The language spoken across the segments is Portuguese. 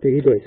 Peguei 2.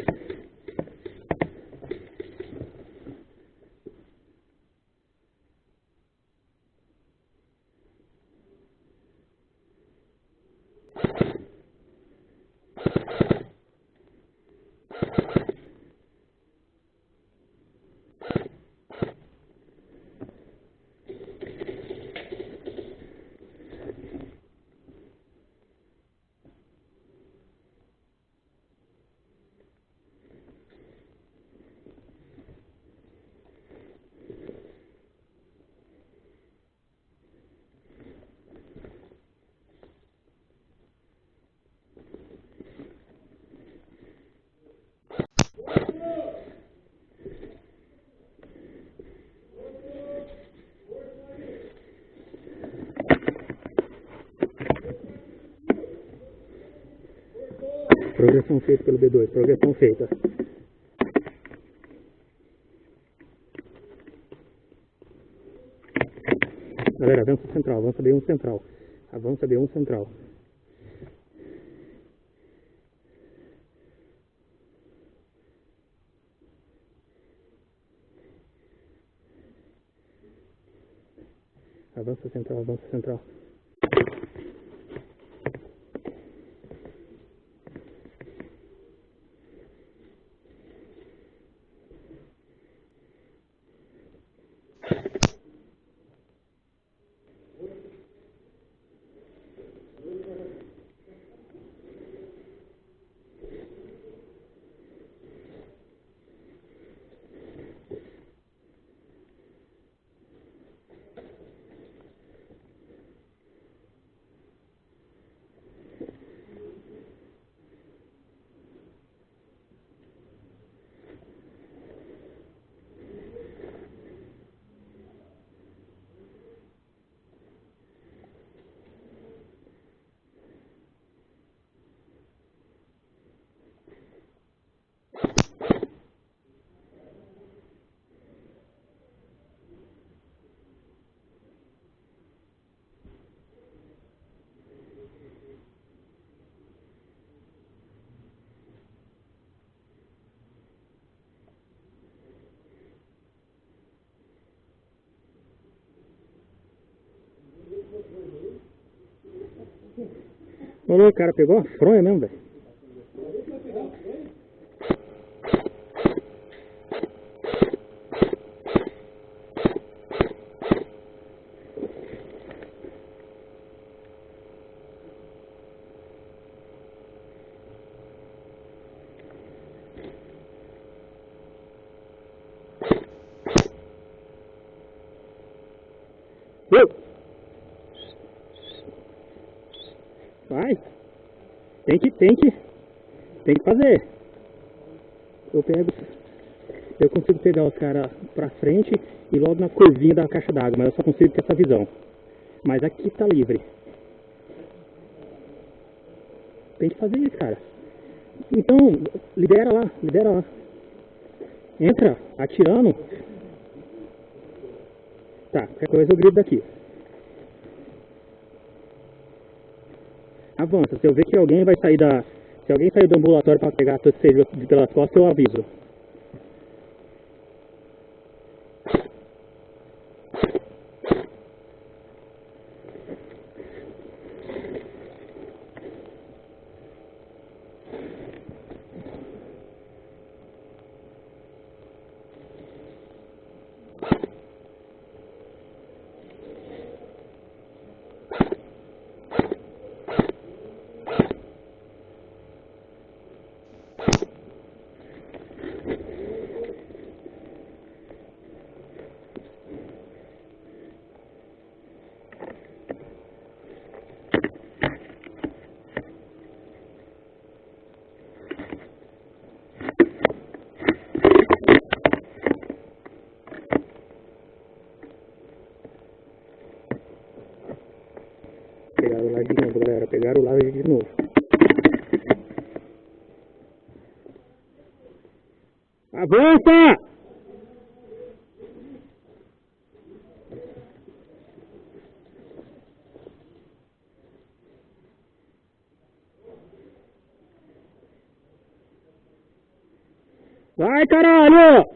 Progressão feita pelo B2, progressão feita. Galera, avança central, avança B1 central. Avança B1 central. Avança central, avança central. Ô, cara, pegou uma fronha mesmo, velho. Vai. Tem que fazer. Eu consigo pegar os caras pra frente e logo na curvinha da caixa d'água, mas eu só consigo ter essa visão. Mas aqui tá livre. Tem que fazer isso, cara. Então, lidera lá. Entra, atirando. Tá, qualquer coisa eu grito daqui. Avança, se eu ver que alguém vai sair se alguém sair do ambulatório para pegar seja pelas costas, eu aviso. Pegaram o live de novo, galera. Pegaram o live de novo. Avança! Vai, caralho!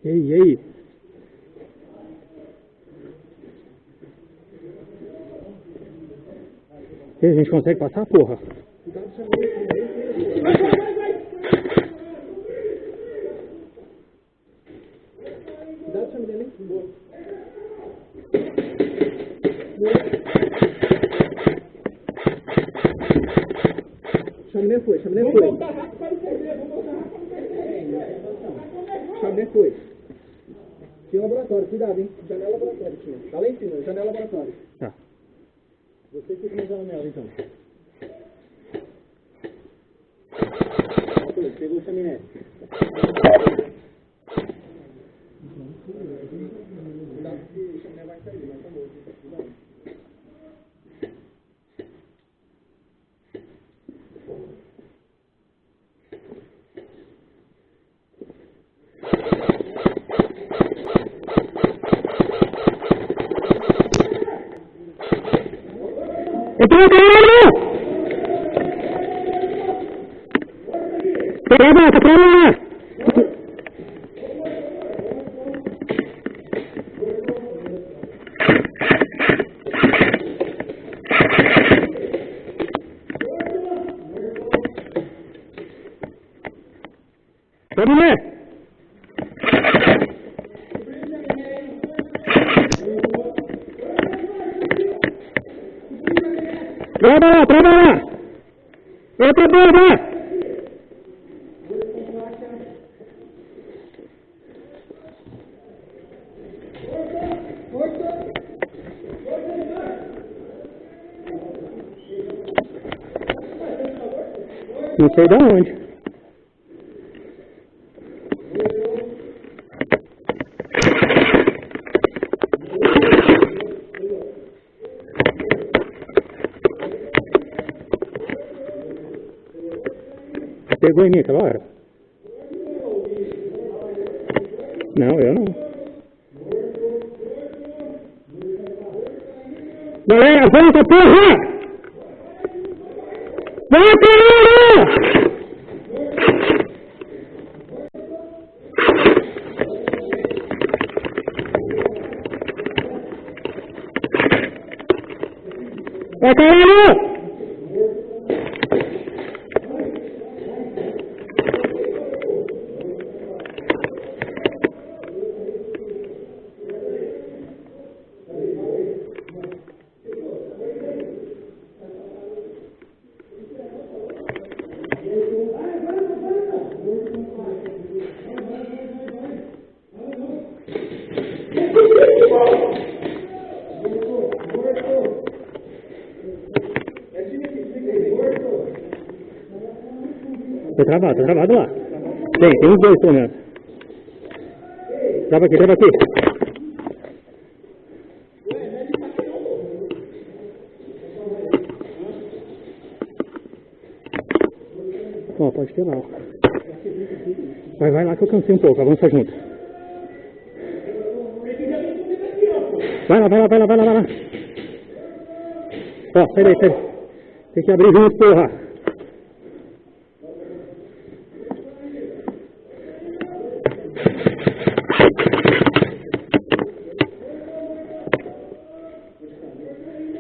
E aí, e aí? E aí, a gente consegue passar, porra? Cuidado, chame dele. Chaminé foi, chaminé foi. Vamos voltar rápido para entender, vamos voltar rápido para entender. Chaminé foi. Tinha laboratório, cuidado, hein? Janela laboratório, tinha. Tá lá em cima, janela laboratório. Tá. Você fica na janela, então. Pegou o chaminé. Cuidado que o chaminé vai cair, mas tá bom. Cuidado. Entrou, caralho! Pega a boca, pega lá! Vamos ver! Trava lá! Outra bomba! Não sei de onde. Pegou em mim aquela hora? Não, eu não. Galera, volta, porra! Vai, caralho! Vai, caralho! Tô travado lá. Tem uns dois pelo menos. Trava aqui. Ó, pode ter lá, ó. Vai lá que eu cansei um pouco, avança junto. Vai lá. Ó, sai daí. Tem que abrir junto, porra.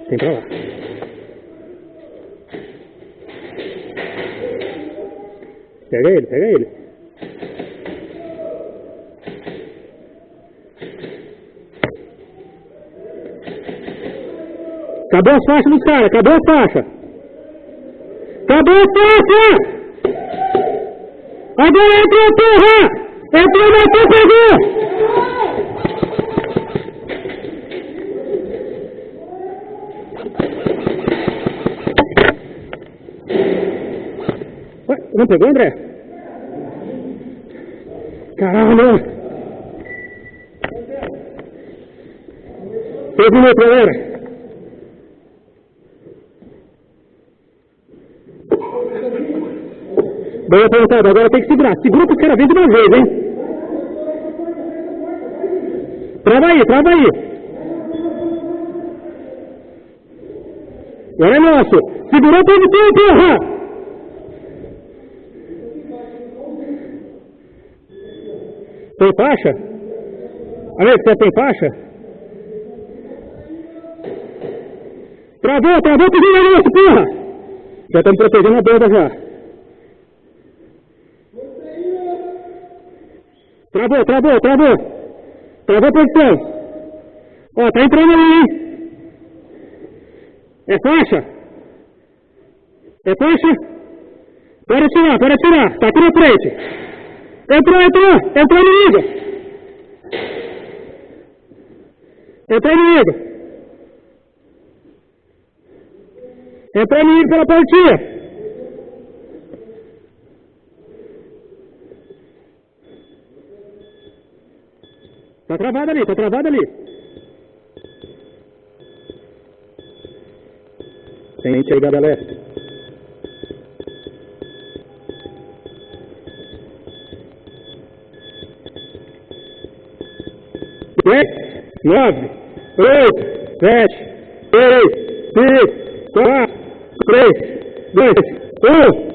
Tem pra lá. Pega ele. Acabou as faixas dos caras, acabou a faixa. Acabou a faixa! Agora entrou, porra! Entrou, matou, pegou! Ué, não pegou, André? Caralho! 3 minutos, galera. Bem apontado, agora tem que segurar. Segura que os caras vêm de uma vez, hein? Trava aí, trava aí. Agora é nosso. Segurou todo o tempo, porra! Tem faixa? Amigo, você tem faixa? Travou, que vem negócio, porra! Já estamos protegendo a bomba já. Travou. Travou a posição. Ó, tá entrando ali, hein? É faixa? É faixa? Pode atirar. Tá aqui na frente. Entrou inimigo. Entrou inimigo pela portinha. Tá travado ali. Tem gente aí, galera. Dez, 9, 8, 7, 6, 5, 4, 3, 2, 1.